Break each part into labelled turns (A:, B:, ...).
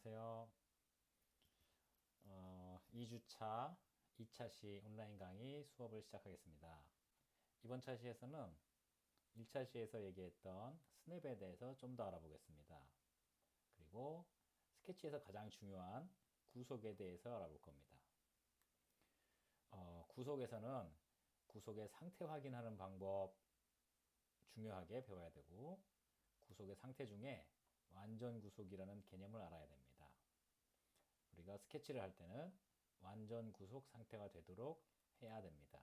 A: 안녕하세요. 2주차 2차 시 온라인 강의 수업을 시작하겠습니다. 이번 차 시에서는 1차 시에서 얘기했던 스냅에 대해서 좀 더 알아보겠습니다. 그리고 스케치에서 가장 중요한 구속에 대해서 알아볼 겁니다. 구속에서는 구속의 상태 확인하는 방법 중요하게 배워야 되고, 구속의 상태 중에 완전 구속이라는 개념을 알아야 됩니다. 우리가 스케치를 할 때는 완전 구속 상태가 되도록 해야 됩니다.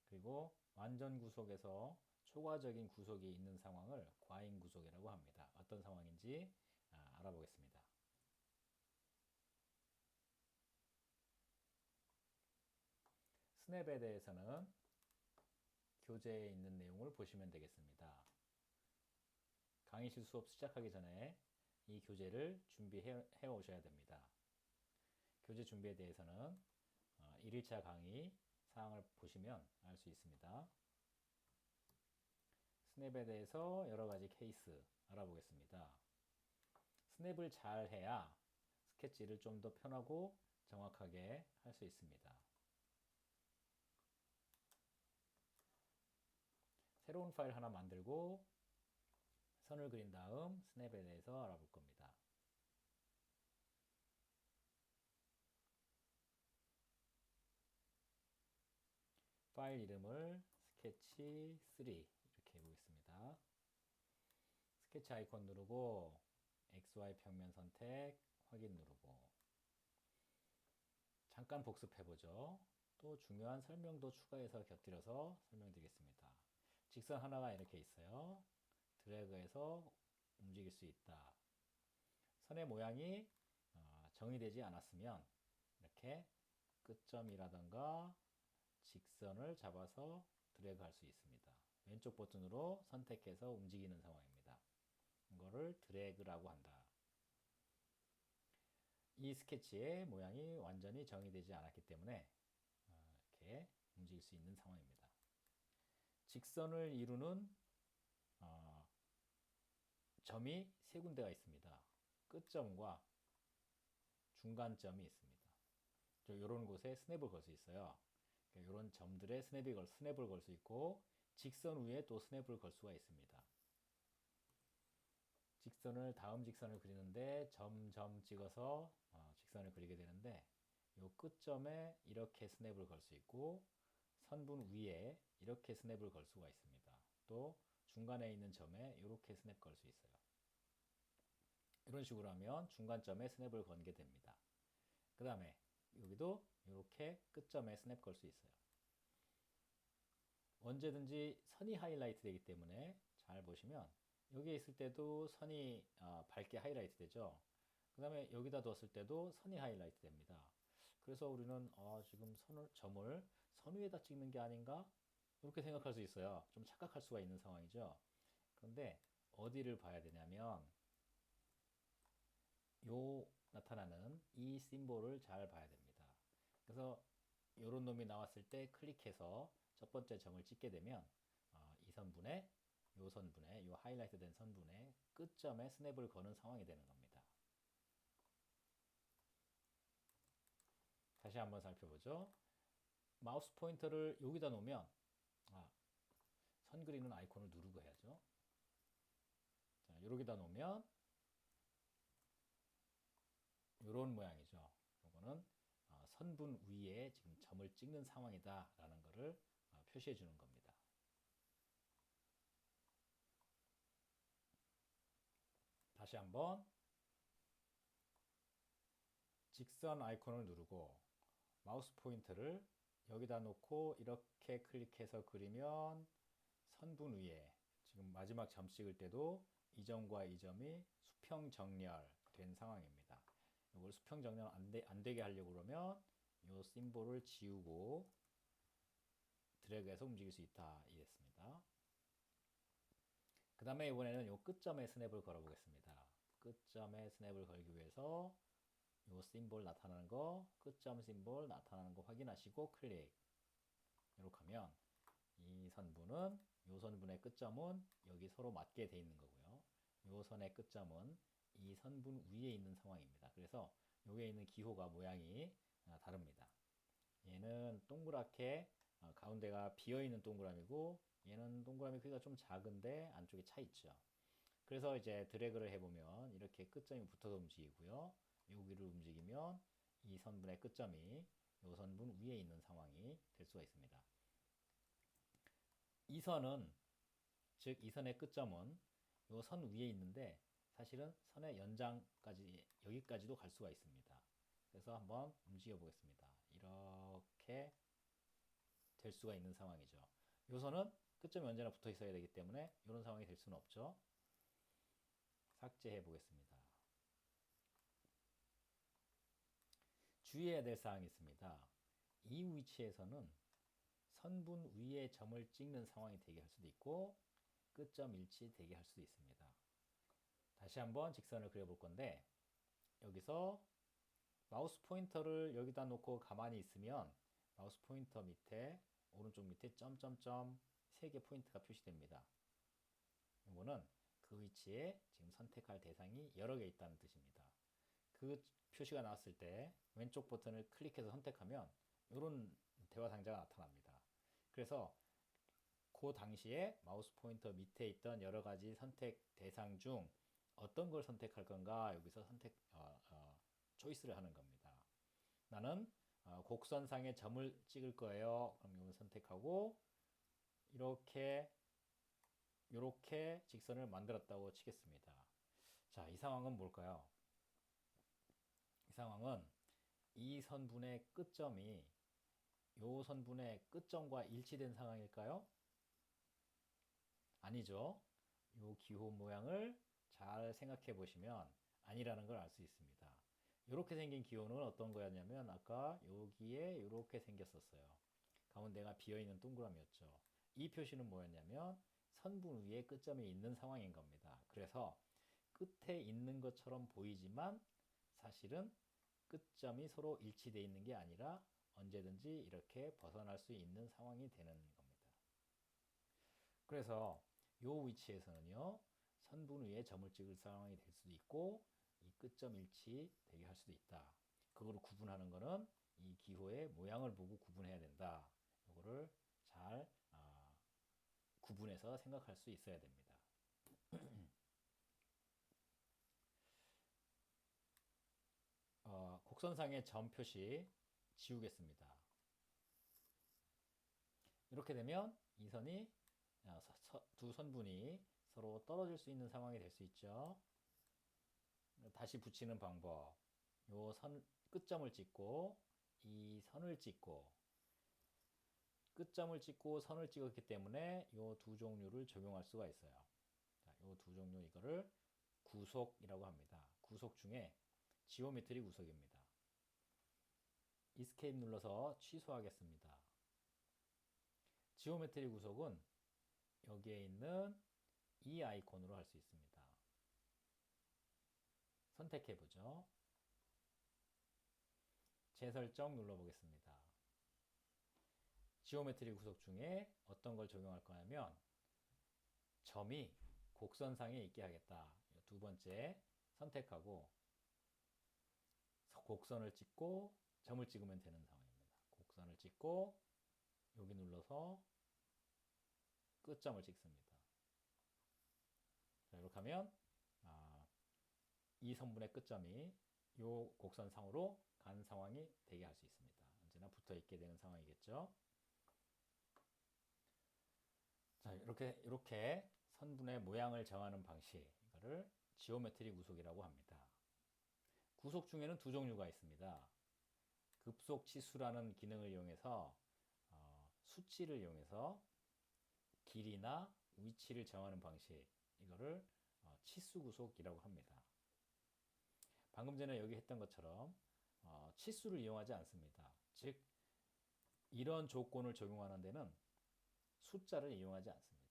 A: 그리고 완전 구속에서 초과적인 구속이 있는 상황을 과잉 구속이라고 합니다. 어떤 상황인지 알아보겠습니다. 스냅에 대해서는 교재에 있는 내용을 보시면 되겠습니다. 강의실 수업 시작하기 전에 이 교재를 준비해 오셔야 됩니다. 교재 준비에 대해서는 1일차 강의 사항을 보시면 알 수 있습니다. 스냅에 대해서 여러 가지 케이스 알아보겠습니다. 스냅을 잘 해야 스케치를 좀 더 편하고 정확하게 할 수 있습니다. 새로운 파일 하나 만들고 선을 그린 다음 스냅에 대해서 알아볼 겁니다. 파일 이름을 스케치 3 이렇게 해보겠습니다. 스케치 아이콘 누르고 XY 평면 선택 확인 누르고 잠깐 복습해보죠. 또 중요한 설명도 추가해서 곁들여서 설명드리겠습니다. 직선 하나가 이렇게 있어요. 드래그해서 움직일 수 있다. 선의 모양이 정의되지 않았으면 이렇게 끝점이라던가 직선을 잡아서 드래그 할 수 있습니다. 왼쪽 버튼으로 선택해서 움직이는 상황입니다. 이거를 드래그라고 한다. 이 스케치의 모양이 완전히 정의되지 않았기 때문에 이렇게 움직일 수 있는 상황입니다. 직선을 이루는 점이 세 군데가 있습니다. 끝점과 중간점이 있습니다. 이런 곳에 스냅을 걸 수 있어요. 이런 점들에 스냅을 걸 수 있고, 직선 위에 또 스냅을 걸 수가 있습니다. 다음 직선을 그리는데 점 찍어서 직선을 그리게 되는데, 이 끝점에 이렇게 스냅을 걸 수 있고, 선분 위에 이렇게 스냅을 걸 수가 있습니다. 또 중간에 있는 점에 이렇게 스냅 걸 수 있어요. 이런 식으로 하면 중간점에 스냅을 걸게 됩니다. 그 다음에 여기도 이렇게 끝점에 스냅 걸 수 있어요. 언제든지 선이 하이라이트 되기 때문에 잘 보시면 여기에 있을 때도 선이 밝게 하이라이트 되죠. 그 다음에 여기다 뒀을 때도 선이 하이라이트 됩니다. 그래서 우리는 지금 점을 선 위에다 찍는 게 아닌가? 이렇게 생각할 수 있어요. 좀 착각할 수가 있는 상황이죠. 그런데 어디를 봐야 되냐면 나타나는 이 심볼을 잘 봐야 됩니다. 그래서 이런 놈이 나왔을 때 클릭해서 첫 번째 점을 찍게 되면 이 선분에 이 하이라이트 된 선분의 끝점에 스냅을 거는 상황이 되는 겁니다. 다시 한번 살펴보죠. 마우스 포인터를 여기다 놓으면 선 그리는 아이콘을 누르고 해야죠. 자, 여기다 놓으면 이런 모양이죠. 이거는 선분 위에 지금 점을 찍는 상황이다 라는 것을 표시해 주는 겁니다. 다시 한번 직선 아이콘을 누르고 마우스 포인터를 여기다 놓고 이렇게 클릭해서 그리면 선분 위에 지금 마지막 점 찍을 때도 이 점과 이 점이 수평 정렬된 상황입니다. 이걸 수평 정렬 안 되게 하려고 그러면 이 심볼을 지우고 드래그해서 움직일 수 있다 이랬습니다. 그 다음에 이번에는 이 끝점에 스냅을 걸어 보겠습니다. 끝점에 스냅을 걸기 위해서 이 심볼 나타나는 거, 끝점 심볼 나타나는 거 확인하시고 클릭. 이렇게 하면 이 선분의 끝점은 여기 서로 맞게 돼 있는 거고요. 이 선의 끝점은 이 선분 위에 있는 상황입니다. 그래서 여기에 있는 기호가 모양이 다릅니다. 얘는 동그랗게 가운데가 비어있는 동그라미고 얘는 동그라미 크기가 좀 작은데 안쪽에 차 있죠. 그래서 이제 드래그를 해보면 이렇게 끝점이 붙어서 움직이고요. 여기를 움직이면 이 선분의 끝점이 이 선분 위에 있는 상황이 될 수가 있습니다. 이 선은, 즉 이 선의 끝점은 이 선 위에 있는데 사실은 선의 연장까지 여기까지도 갈 수가 있습니다. 그래서 한번 움직여 보겠습니다. 이렇게 될 수가 있는 상황이죠. 이 선은 끝점이 언제나 붙어 있어야 되기 때문에 이런 상황이 될 수는 없죠. 삭제해 보겠습니다. 주의해야 될 사항이 있습니다. 이 위치에서는 선분 위에 점을 찍는 상황이 되게 할 수도 있고 끝점 일치 되게 할 수도 있습니다. 다시 한번 직선을 그려볼 건데 여기서 마우스 포인터를 여기다 놓고 가만히 있으면 마우스 포인터 밑에 오른쪽 밑에 점점점 3개 포인트가 표시됩니다. 이거는 그 위치에 지금 선택할 대상이 여러 개 있다는 뜻입니다. 그 표시가 나왔을 때 왼쪽 버튼을 클릭해서 선택하면 이런 대화 상자가 나타납니다. 그래서 그 당시에 마우스 포인터 밑에 있던 여러 가지 선택 대상 중 어떤 걸 선택할 건가 여기서 초이스를 하는 겁니다. 나는 곡선상에 점을 찍을 거예요. 그럼 이걸 선택하고 이렇게 직선을 만들었다고 치겠습니다. 자, 이 상황은 뭘까요? 이 상황은 이 선분의 끝점이 이 선분의 끝점과 일치된 상황일까요? 아니죠. 이 기호 모양을 잘 생각해 보시면 아니라는 걸 알 수 있습니다. 이렇게 생긴 기호는 어떤 거였냐면 아까 여기에 이렇게 생겼었어요. 가운데가 비어있는 동그라미였죠. 이 표시는 뭐였냐면 선분 위에 끝점이 있는 상황인 겁니다. 그래서 끝에 있는 것처럼 보이지만 사실은 끝점이 서로 일치되어 있는 게 아니라 언제든지 이렇게 벗어날 수 있는 상황이 되는 겁니다. 그래서 이 위치에서는요, 선분 위에 점을 찍을 상황이 될 수도 있고 이 끝점 일치 되게 할 수도 있다. 그거를 구분하는 거는 이 기호의 모양을 보고 구분해야 된다. 이거를 잘 구분해서 생각할 수 있어야 됩니다. 곡선상의 점 표시 지우겠습니다. 이렇게 되면 이 선이 두 선분이 서로 떨어질 수 있는 상황이 될 수 있죠. 다시 붙이는 방법. 요 선 끝점을 찍고 이 선을 찍고 끝점을 찍고 선을 찍었기 때문에 요 두 종류를 적용할 수가 있어요. 요 두 종류 이거를 구속이라고 합니다. 구속 중에 지오메트리 구속입니다. 이스케이프 눌러서 취소하겠습니다. 지오메트리 구속은 여기에 있는 이 아이콘으로 할 수 있습니다. 선택해보죠. 재설정 눌러보겠습니다. 지오메트리 구속 중에 어떤 걸 적용할 거냐면 점이 곡선상에 있게 하겠다. 두 번째 선택하고 곡선을 찍고 점을 찍으면 되는 상황입니다. 곡선을 찍고 여기 눌러서 끝점을 찍습니다. 자, 이렇게 하면 이 선분의 끝점이 이 곡선상으로 간 상황이 되게 할 수 있습니다. 언제나 붙어 있게 되는 상황이겠죠. 자, 이렇게 선분의 모양을 정하는 방식, 이거를 지오메트리 구속이라고 합니다. 구속 중에는 두 종류가 있습니다. 급속 치수라는 기능을 이용해서 수치를 이용해서 길이나 위치를 정하는 방식, 이거를 치수 구속이라고 합니다. 방금 전에 여기 했던 것처럼 치수를 이용하지 않습니다. 즉 이런 조건을 적용하는 데는 숫자를 이용하지 않습니다.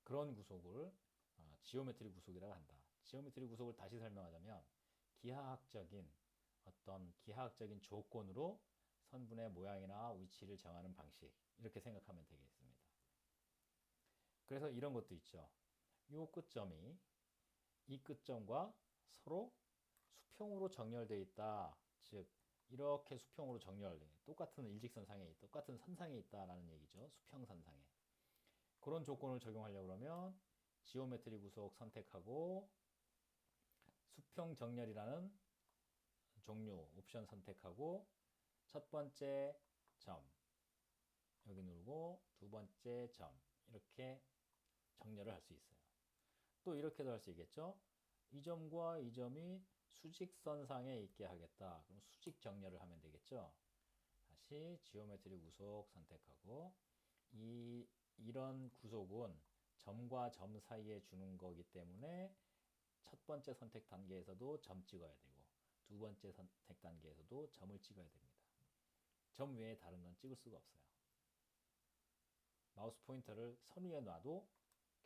A: 그런 구속을 지오메트리 구속이라고 한다. 지오메트리 구속을 다시 설명하자면 어떤 기하학적인 조건으로 선분의 모양이나 위치를 정하는 방식, 이렇게 생각하면 되겠습니다. 그래서 이런 것도 있죠. 이 끝점이 이 끝점과 서로 수평으로 정렬되어 있다. 즉 이렇게 수평으로 똑같은 일직선상에 똑같은 선상에 있다라는 얘기죠. 수평선상에. 그런 조건을 적용하려고 그러면 지오메트리 구속 선택하고 수평 정렬이라는 종류 옵션 선택하고 첫 번째 점 여기 누르고 두 번째 점 이렇게 정렬을 할 수 있어요. 또 이렇게도 할 수 있겠죠. 이 점과 이 점이 수직선상에 있게 하겠다. 그럼 수직 정렬을 하면 되겠죠. 다시 지오메트리 구속 선택하고 이런 구속은 점과 점 사이에 주는 거기 때문에 첫 번째 선택 단계에서도 점 찍어야 되고 두 번째 선택 단계에서도 점을 찍어야 됩니다. 점 외에 다른 건 찍을 수가 없어요. 마우스 포인터를 선 위에 놔도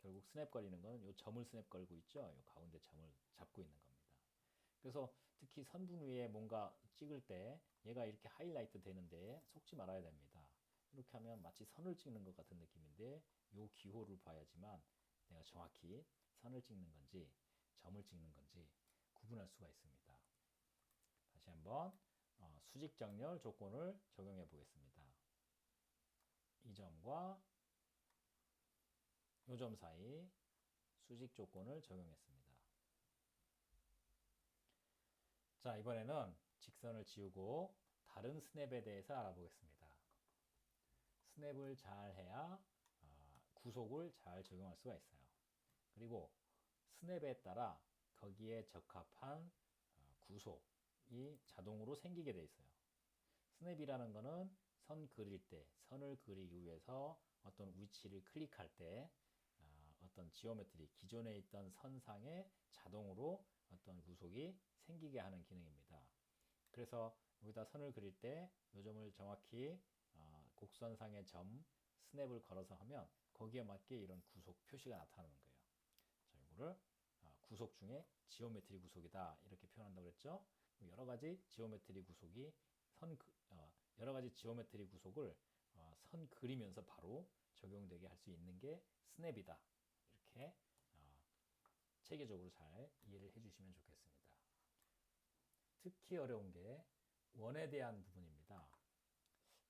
A: 결국 스냅 걸리는 거는 이 점을 스냅 걸고 있죠. 이 가운데 점을 잡고 있는 겁니다. 그래서 특히 선분 위에 뭔가 찍을 때 얘가 이렇게 하이라이트 되는데 속지 말아야 됩니다. 이렇게 하면 마치 선을 찍는 것 같은 느낌인데 이 기호를 봐야지만 내가 정확히 선을 찍는 건지 점을 찍는 건지 구분할 수가 있습니다. 다시 한번 수직 정렬 조건을 적용해 보겠습니다. 이 점과 이 점 사이 수직 조건을 적용했습니다. 자, 이번에는 직선을 지우고 다른 스냅에 대해서 알아보겠습니다. 스냅을 잘 해야 구속을 잘 적용할 수가 있어요. 그리고 스냅에 따라 거기에 적합한 구속이 자동으로 생기게 돼 있어요. 스냅이라는 거는 선 그릴 때, 선을 그리기 위해서 어떤 위치를 클릭할 때 어떤 지오메트리, 기존에 있던 선상에 자동으로 어떤 구속이 생기게 하는 기능입니다. 그래서 여기다 선을 그릴 때 이 점을 정확히 곡선상의 점, 스냅을 걸어서 하면 거기에 맞게 이런 구속 표시가 나타나는 거예요. 자, 이거를 구속 중에 지오메트리 구속이다 이렇게 표현한다고 그랬죠. 여러 가지 지오메트리 구속이 여러 가지 지오메트리 구속을 선 그리면서 바로 적용되게 할 수 있는 게 스냅이다. 이렇게 체계적으로 잘 이해를 해주시면 좋겠습니다. 특히 어려운 게 원에 대한 부분입니다.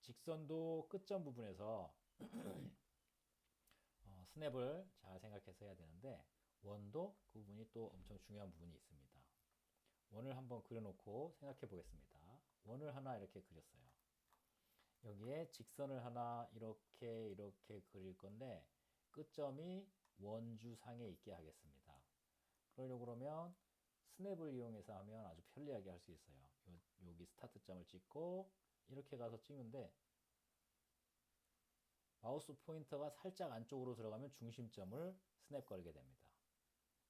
A: 직선도 끝점 부분에서 스냅을 잘 생각해서 해야 되는데 원도 그 부분이 또 엄청 중요한 부분이 있습니다. 원을 한번 그려놓고 생각해 보겠습니다. 원을 하나 이렇게 그렸어요. 여기에 직선을 하나 이렇게 그릴 건데 끝점이 원주상에 있게 하겠습니다. 그러려고 그러면 스냅을 이용해서 하면 아주 편리하게 할 수 있어요. 여기 스타트점을 찍고 이렇게 가서 찍는데 마우스 포인터가 살짝 안쪽으로 들어가면 중심점을 스냅 걸게 됩니다.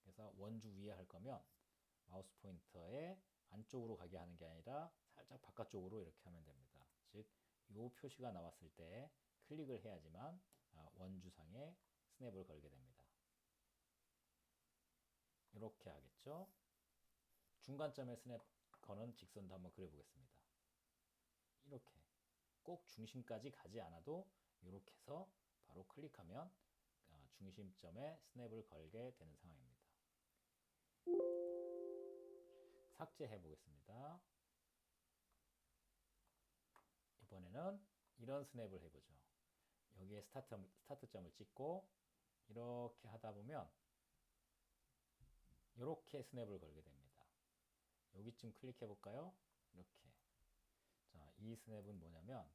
A: 그래서 원주 위에 할 거면 마우스 포인터의 안쪽으로 가게 하는 게 아니라 살짝 바깥쪽으로 이렇게 하면 됩니다. 즉, 이 표시가 나왔을 때 클릭을 해야지만 원주상에 스냅을 걸게 됩니다. 이렇게 하겠죠. 중간점에 스냅 거는 직선도 한번 그려보겠습니다. 이렇게 꼭 중심까지 가지 않아도 이렇게 해서 바로 클릭하면 중심점에 스냅을 걸게 되는 상황입니다. 삭제해 보겠습니다. 이번에는 이런 스냅을 해보죠. 여기에 스타트점을 찍고 이렇게 하다 보면 이렇게 스냅을 걸게 됩니다. 여기쯤 클릭해 볼까요? 이렇게. 자, 이 스냅은 뭐냐면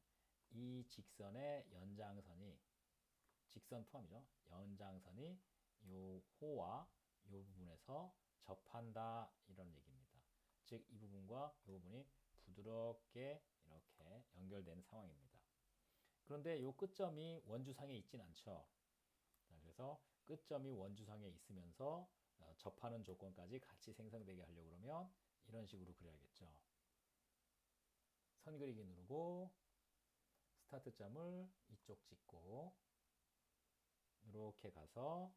A: 이 직선의 연장선이 직선 포함이죠. 연장선이 이 호와 이 부분에서 접한다 이런 얘기입니다. 즉, 이 부분과 이 부분이 부드럽게 이렇게 연결되는 상황입니다. 그런데 이 끝점이 원주상에 있진 않죠. 자, 그래서 끝점이 원주상에 있으면서 접하는 조건까지 같이 생성되게 하려고 그러면 이런 식으로 그려야겠죠. 선 그리기 누르고 스타트점을 이쪽 찍고 이렇게 가서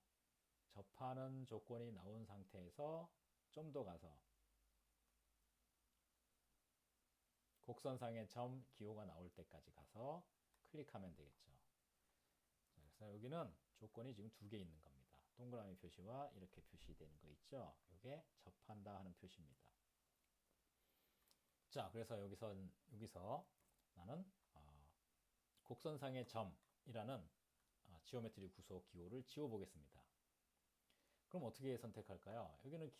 A: 접하는 조건이 나온 상태에서 좀 더 가서 곡선상의 점 기호가 나올 때까지 가서 클릭하면 되겠죠. 자, 그래서 여기는 조건이 지금 2개 있는 겁니다. 동그라미 표시와 이렇게 표시되는 거 있죠? 이게 접한다 하는 표시입니다. 자, 그래서 여기서 나는 곡선상의 점이라는 지오메트리 구속 기호를 지워보겠습니다. 그럼 어떻게 선택할까요? 여기는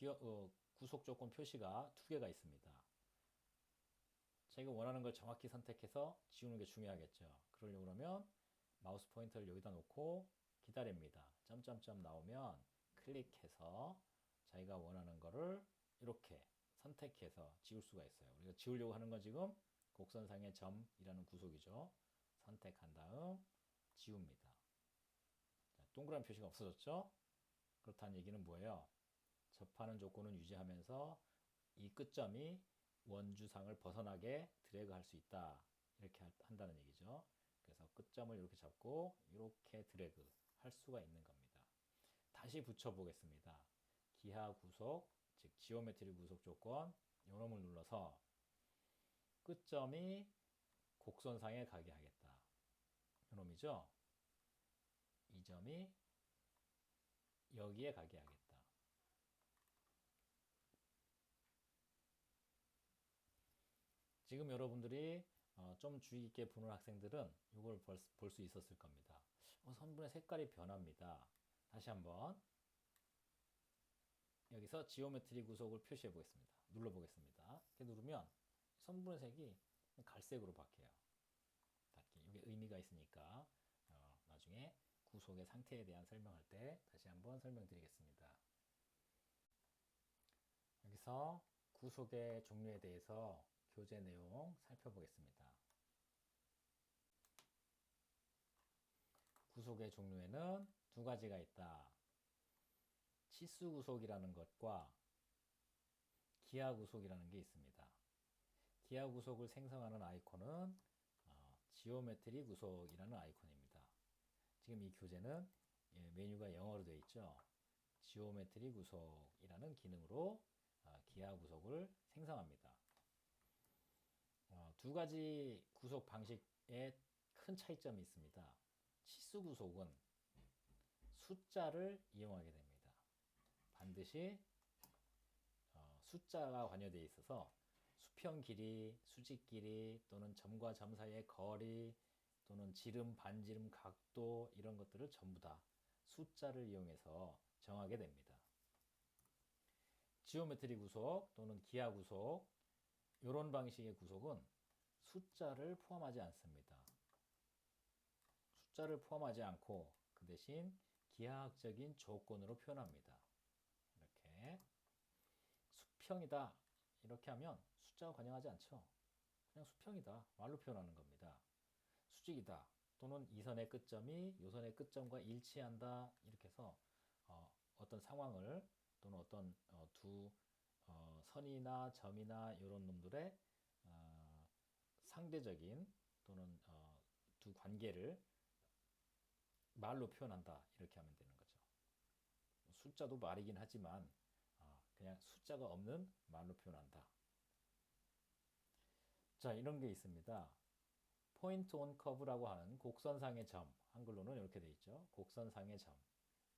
A: 구속 조건 표시가 두 개가 있습니다. 자기가 원하는 걸 정확히 선택해서 지우는 게 중요하겠죠. 그러려고 그러면 마우스 포인터를 여기다 놓고 기다립니다. 점점점 나오면 클릭해서 자기가 원하는 거를 이렇게 선택해서 지울 수가 있어요. 우리가 지우려고 하는 건 지금 곡선상의 점이라는 구속이죠. 선택한 다음 지웁니다. 자, 동그라미 표시가 없어졌죠? 그렇다는 얘기는 뭐예요? 접하는 조건은 유지하면서 이 끝점이 원주상을 벗어나게 드래그 할 수 있다. 이렇게 한다는 얘기죠. 그래서 끝점을 이렇게 잡고 이렇게 드래그 할 수가 있는 겁니다. 다시 붙여 보겠습니다. 기하 구속, 즉 지오메트리 구속 조건 요놈을 눌러서 끝점이 곡선상에 가게 하겠다. 요놈이죠. 이 점이 여기에 가게 하겠다. 지금 여러분들이 좀 주의 깊게 보는 학생들은 이걸 볼 수 있었을 겁니다. 선분의 색깔이 변합니다. 다시 한번 여기서 지오메트리 구속을 표시해 보겠습니다. 눌러 보겠습니다. 이렇게 누르면 선분의 색이 갈색으로 바뀌어요. 이게 의미가 있으니까 나중에 구속의 상태에 대한 설명할 때 다시 한번 설명드리겠습니다. 여기서 구속의 종류에 대해서 교재 내용 살펴보겠습니다. 구속의 종류에는 두 가지가 있다. 치수 구속이라는 것과 기하 구속이라는 게 있습니다. 기하 구속을 생성하는 아이콘은 지오메트리 구속이라는 아이콘입니다. 지금 이 교재는 메뉴가 영어로 되어 있죠. 지오메트리 구속이라는 기능으로 기하 구속을 생성합니다. 두 가지 구속 방식에 큰 차이점이 있습니다. 치수 구속은 숫자를 이용하게 됩니다. 반드시 숫자가 관여되어 있어서 수평 길이, 수직 길이 또는 점과 점 사이의 거리 또는 지름, 반지름, 각도 이런 것들을 전부 다 숫자를 이용해서 정하게 됩니다. 지오메트리 구속 또는 기하 구속 이런 방식의 구속은 숫자를 포함하지 않습니다. 숫자를 포함하지 않고 그 대신 기하학적인 조건으로 표현합니다. 이렇게 수평이다 이렇게 하면 숫자가 관여하지 않죠. 그냥 수평이다 말로 표현하는 겁니다. 수직이다 또는 이 선의 끝점이 이 선의 끝점과 일치한다 이렇게 해서 어떤 상황을 또는 어떤 두 선이나 점이나 이런 놈들의 상대적인 또는 두 관계를 말로 표현한다 이렇게 하면 되는 거죠. 숫자도 말이긴 하지만 그냥 숫자가 없는 말로 표현한다. 자, 이런 게 있습니다. 포인트 온 커브라고 하는 곡선상의 점, 한글로는 이렇게 돼 있죠. 곡선상의 점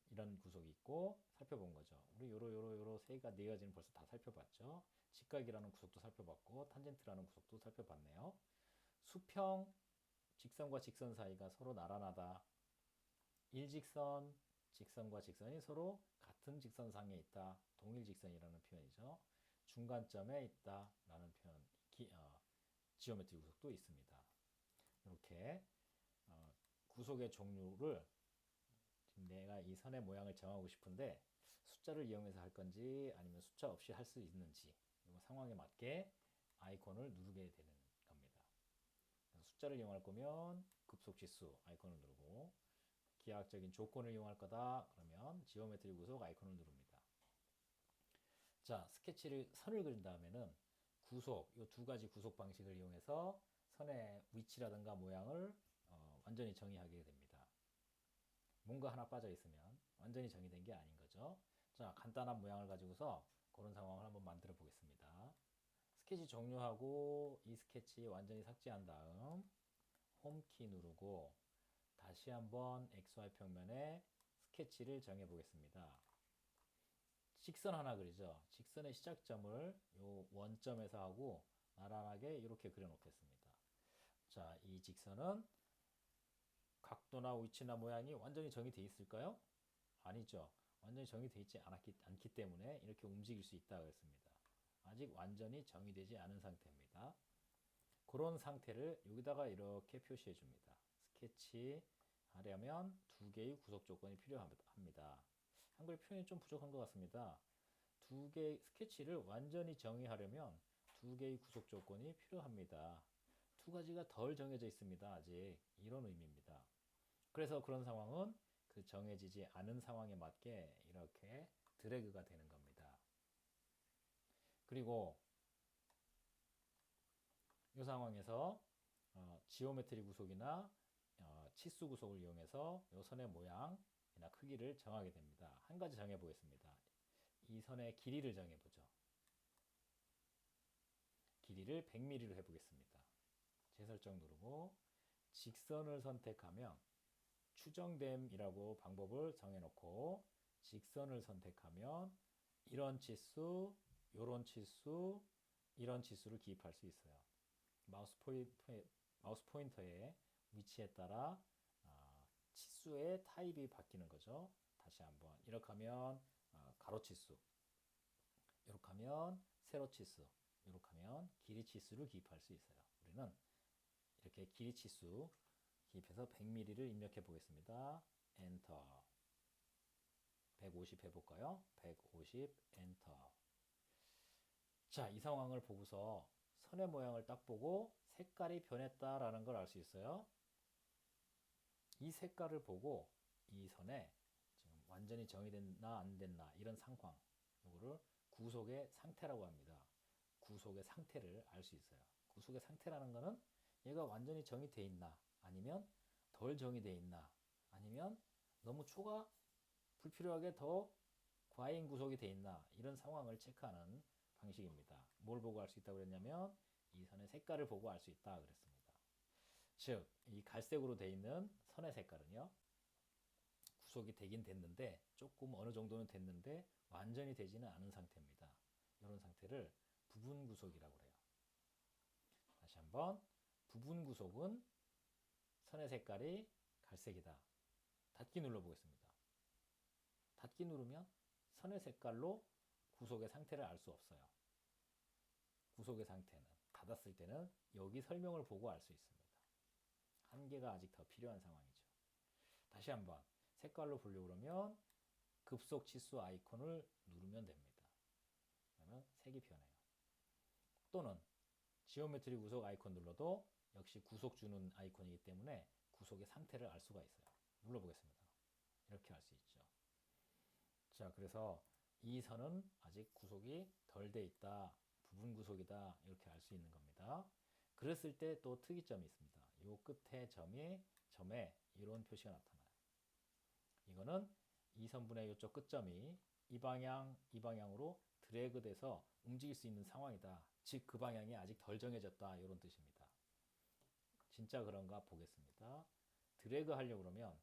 A: 이런 구속이 있고 살펴본 거죠. 우리 요로 세 개가 네 가지는 벌써 다 살펴봤죠. 직각이라는 구속도 살펴봤고 탄젠트라는 구속도 살펴봤네요. 수평, 직선과 직선 사이가 서로 나란하다. 일직선, 직선과 직선이 서로 같은 직선상에 있다. 동일직선이라는 표현이죠. 중간점에 있다 라는 표현, 지오메트리 구속도 있습니다. 이렇게 구속의 종류를 지금 내가 이 선의 모양을 정하고 싶은데 숫자를 이용해서 할 건지 아니면 숫자 없이 할 수 있는지 이 상황에 맞게 아이콘을 누르게 되는 겁니다. 숫자를 이용할 거면 급속지수 아이콘을 누르고 기하학적인 조건을 이용할 거다 그러면 지오메트리 구속 아이콘을 누릅니다. 자, 선을 그린 다음에는 구속, 이 두 가지 구속 방식을 이용해서 선의 위치라든가 모양을 완전히 정의하게 됩니다. 뭔가 하나 빠져 있으면 완전히 정의된 게 아닌 거죠. 자, 간단한 모양을 가지고서 그런 상황을 한번 만들어 보겠습니다. 스케치 종료하고 이 스케치 완전히 삭제한 다음 홈키 누르고 다시 한번 XY 평면에 스케치를 정해 보겠습니다. 직선 하나 그리죠. 직선의 시작점을 요 원점에서 하고 나란하게 이렇게 그려 놓겠습니다. 자, 이 직선은 각도나 위치나 모양이 완전히 정의되어 있을까요? 아니죠. 완전히 정의되어 있지 않기 때문에 이렇게 움직일 수 있다 그랬습니다. 아직 완전히 정의되지 않은 상태입니다. 그런 상태를 여기다가 이렇게 표시해 줍니다. 스케치 하려면 두 개의 구속 조건이 필요합니다. 한글 표현이 좀 부족한 것 같습니다. 두 개의 스케치를 완전히 정의하려면 두 개의 구속 조건이 필요합니다. 두 가지가 덜 정해져 있습니다. 아직 이런 의미입니다. 그래서 그런 상황은 그 정해지지 않은 상황에 맞게 이렇게 드래그가 되는 겁니다. 그리고 이 상황에서 지오메트리 구속이나 치수 구속을 이용해서 이 선의 모양이나 크기를 정하게 됩니다. 한 가지 정해 보겠습니다. 이 선의 길이를 정해 보죠. 길이를 100mm로 해 보겠습니다. 재설정 누르고 직선을 선택하면 추정됨이라고 방법을 정해놓고 직선을 선택하면 이런 치수, 이런 치수, 이런 치수를 기입할 수 있어요. 마우스 포인터의 위치에 따라 치수의 타입이 바뀌는 거죠. 다시 한번 이렇게 하면 가로 치수, 이렇게 하면 세로 치수, 이렇게 하면 길이 치수를 기입할 수 있어요. 우리는 이렇게 길이 치수 기입해서 100mm를 입력해 보겠습니다. 엔터. 150 해볼까요? 150 엔터. 자, 이 상황을 보고서 선의 모양을 딱 보고 색깔이 변했다라는 걸 알 수 있어요. 이 색깔을 보고 이 선에 지금 완전히 정의됐나 안 됐나 이런 상황, 이거를 구속의 상태라고 합니다. 구속의 상태를 알 수 있어요. 구속의 상태라는 거는 얘가 완전히 정의돼 있나 아니면 덜 정의돼 있나 아니면 너무 초가 불필요하게 더 과잉 구속이 돼 있나 이런 상황을 체크하는 방식입니다. 뭘 보고 알 수 있다고 그랬냐면 이 선의 색깔을 보고 알 수 있다 그랬습니다. 즉, 이 갈색으로 돼 있는 선의 색깔은요, 구속이 되긴 됐는데 조금 어느 정도는 됐는데 완전히 되지는 않은 상태입니다. 이런 상태를 부분 구속이라고 해요. 다시 한번 부분 구속은 선의 색깔이 갈색이다. 닫기 눌러보겠습니다. 닫기 누르면 선의 색깔로 구속의 상태를 알 수 없어요. 구속의 상태는 닫았을 때는 여기 설명을 보고 알 수 있습니다. 한계가 아직 더 필요한 상황이죠. 다시 한번 색깔로 보려고 그러면 급속 치수 아이콘을 누르면 됩니다. 그러면 색이 변해요. 또는 지오메트리 구속 아이콘 눌러도 역시 구속 주는 아이콘이기 때문에 구속의 상태를 알 수가 있어요. 눌러보겠습니다. 이렇게 알 수 있죠. 자, 그래서 이 선은 아직 구속이 덜 돼 있다, 부분 구속이다 이렇게 알 수 있는 겁니다. 그랬을 때 또 특이점이 있습니다. 요 끝에 점에 이런 표시가 나타나요. 이거는 이 선분의 이쪽 끝점이 이 방향으로 드래그 돼서 움직일 수 있는 상황이다. 즉 그 방향이 아직 덜 정해졌다 이런 뜻입니다. 진짜 그런가 보겠습니다. 드래그 하려고 그러면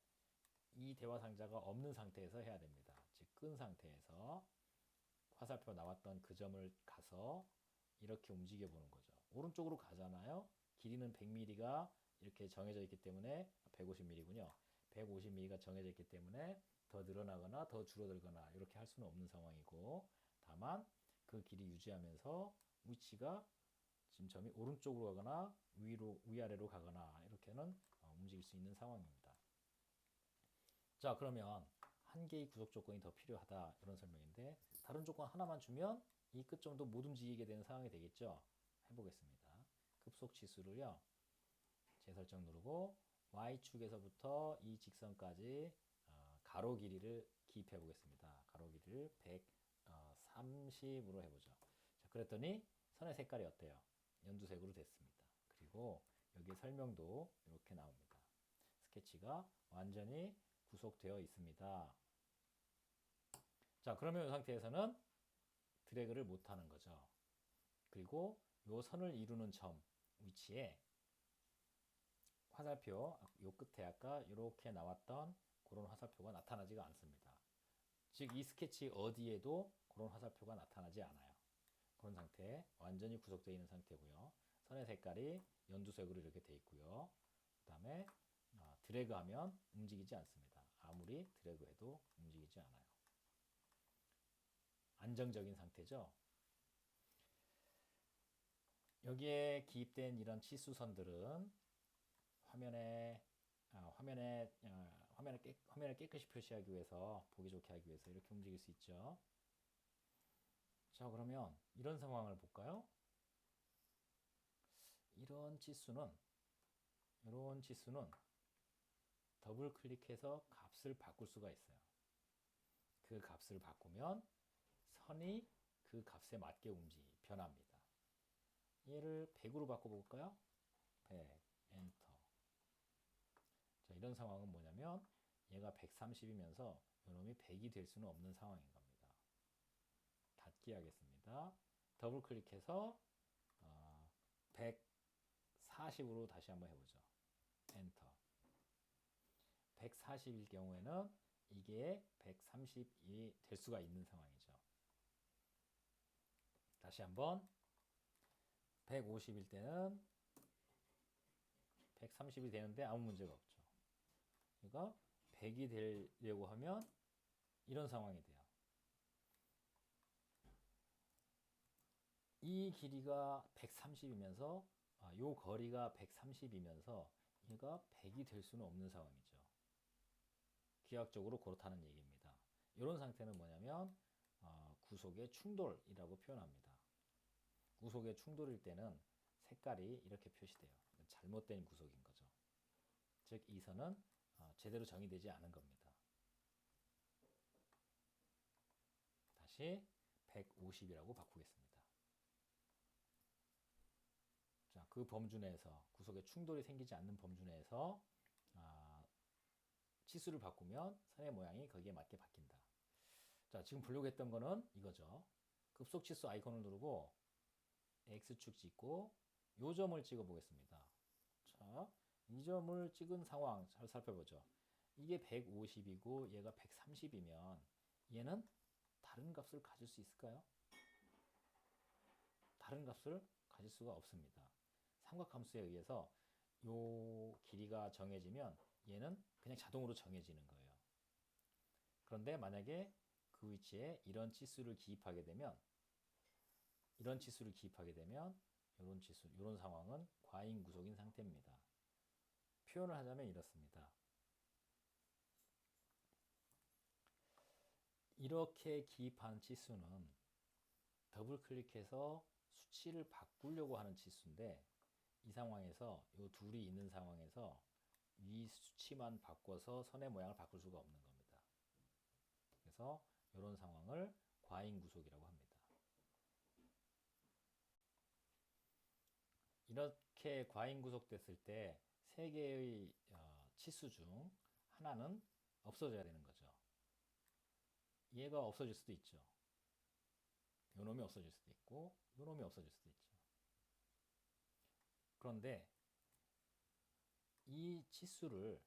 A: 이 대화 상자가 없는 상태에서 해야 됩니다. 즉 끈 상태에서 화살표 나왔던 그 점을 가서 이렇게 움직여 보는 거죠. 오른쪽으로 가잖아요. 길이는 100mm가 이렇게 정해져 있기 때문에 150mm군요. 150mm가 정해져 있기 때문에 더 늘어나거나 더 줄어들거나 이렇게 할 수는 없는 상황이고, 다만 그 길이 유지하면서 위치가 지금 점이 오른쪽으로 가거나 위아래로 가거나 이렇게는 움직일 수 있는 상황입니다. 자, 그러면 한 개의 구속 조건이 더 필요하다 이런 설명인데, 다른 조건 하나만 주면 이 끝점도 못 움직이게 되는 상황이 되겠죠. 해보겠습니다. 급속 치수를요, 재설정 누르고 Y축에서부터 이 직선까지 가로 길이를 기입해 보겠습니다. 가로 길이를 130으로 해보죠. 자, 그랬더니 선의 색깔이 어때요? 연두색으로 됐습니다. 그리고 여기 설명도 이렇게 나옵니다. 스케치가 완전히 구속되어 있습니다. 자, 그러면 이 상태에서는 드래그를 못하는 거죠. 그리고 이 선을 이루는 점 위치에 화살표 요 끝에 아까 이렇게 나왔던 그런 화살표가 나타나지가 않습니다. 즉 이 스케치 어디에도 그런 화살표가 나타나지 않아요. 그런 상태, 완전히 구속되어 있는 상태고요. 선의 색깔이 연두색으로 이렇게 되어 있고요. 그 다음에 드래그하면 움직이지 않습니다. 아무리 드래그해도 움직이지 않아요. 안정적인 상태죠. 여기에 기입된 이런 치수선들은 화면을 깨끗이 표시하기 위해서, 보기 좋게 하기 위해서 이렇게 움직일 수 있죠. 자, 그러면 이런 상황을 볼까요? 이런 치수는 더블 클릭해서 값을 바꿀 수가 있어요. 그 값을 바꾸면 선이 그 값에 맞게 변합니다. 얘를 100으로 바꿔볼까요? 100, 엔터. 자, 이런 상황은 뭐냐면 얘가 130이면서 요놈이 100이 될 수는 없는 상황인 겁니다. 닫기 하겠습니다. 더블 클릭해서 140으로 다시 한번 해보죠. 엔터. 140일 경우에는 이게 130이 될 수가 있는 상황이죠. 다시 한번 150일 때는 130이 되는데 아무 문제가 없죠. 그러니까 100이 되려고 하면 이런 상황이 돼요. 이 길이가 130이면서 요 거리가 130이면서 얘가 100이 될 수는 없는 상황이죠. 기하학적으로 그렇다는 얘기입니다. 이런 상태는 뭐냐면 구속의 충돌이라고 표현합니다. 구속의 충돌일 때는 색깔이 이렇게 표시돼요. 잘못된 구속인 거죠. 즉 이 선은 제대로 정의되지 않은 겁니다. 다시 150이라고 바꾸겠습니다. 자, 그 범주 내에서, 구속의 충돌이 생기지 않는 범주 내에서 치수를 바꾸면 선의 모양이 거기에 맞게 바뀐다. 자, 지금 보려고 했던 거는 이거죠. 급속 치수 아이콘을 누르고 X축 찍고 요 점을 찍어 보겠습니다. 자, 이 점을 찍은 상황 잘 살펴보죠. 이게 150이고 얘가 130이면 얘는 다른 값을 가질 수 있을까요? 다른 값을 가질 수가 없습니다. 삼각함수에 의해서 요 길이가 정해지면 얘는 그냥 자동으로 정해지는 거예요. 그런데 만약에 그 위치에 이런 치수를 기입하게 되면 이런 치수, 이런 상황은 과잉 구속인 상태입니다. 표현을 하자면 이렇습니다. 이렇게 기입한 치수는 더블 클릭해서 수치를 바꾸려고 하는 치수인데 이 상황에서 이 둘이 있는 상황에서 위 수치만 바꿔서 선의 모양을 바꿀 수가 없는 겁니다. 그래서 이런 상황을 과잉 구속이라고 합니다. 이렇게 과잉 구속됐을 때 세 개의 치수 중 하나는 없어져야 되는 거죠. 얘가 없어질 수도 있죠. 요 놈이 없어질 수도 있고 요 놈이 없어질 수도 있죠. 그런데 이 치수를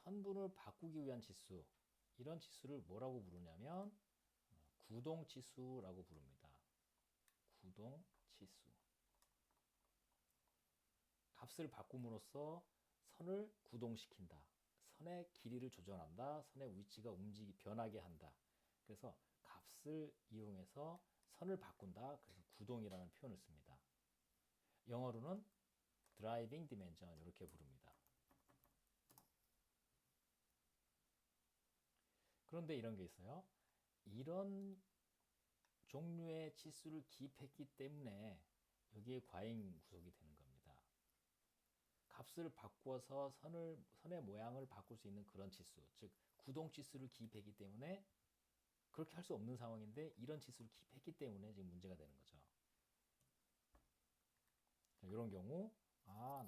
A: 선분을 바꾸기 위한 치수, 이런 치수를 뭐라고 부르냐면 구동치수라고 부릅니다. 구동치수. 값을 바꿈으로써 선을 구동시킨다. 선의 길이를 조정한다. 선의 위치가 변하게 한다. 그래서 값을 이용해서 선을 바꾼다. 그래서 구동이라는 표현을 씁니다. 영어로는 driving dimension 이렇게 부릅니다. 그런데 이런 게 있어요. 이런 종류의 치수를 기입했기 때문에 여기에 과잉 구속이 되는 겁니다. 값을 바꿔서 선의 모양을 바꿀 수 있는 그런 치수, 즉 구동 치수를 기입했기 때문에 그렇게 할 수 없는 상황인데 이런 치수를 기입했기 때문에 지금 문제가 되는 거죠. 이런 경우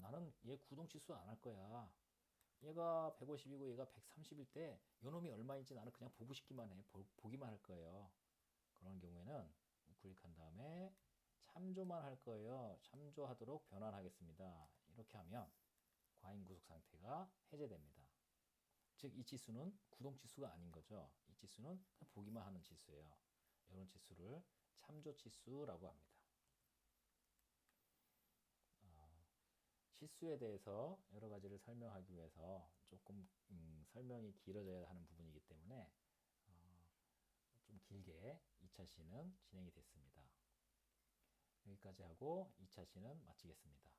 A: 나는 얘 구동 치수 안 할 거야. 얘가 150이고 얘가 130일 때 요놈이 얼마인지 나는 그냥 보고 싶기만 해. 보기만 할 거예요. 그런 경우에는 우클릭한 다음에 참조만 할 거예요. 참조하도록 변환하겠습니다. 이렇게 하면 과잉 구속 상태가 해제됩니다. 즉 이 치수는 구동 치수가 아닌 거죠. 이 치수는 그냥 보기만 하는 치수예요. 이런 치수를 참조 치수라고 합니다. 치수에 대해서 여러 가지를 설명하기 위해서 조금 설명이 길어져야 하는 부분이기 때문에 좀 길게 2차 시는 진행이 됐습니다. 여기까지 하고 2차 시는 마치겠습니다.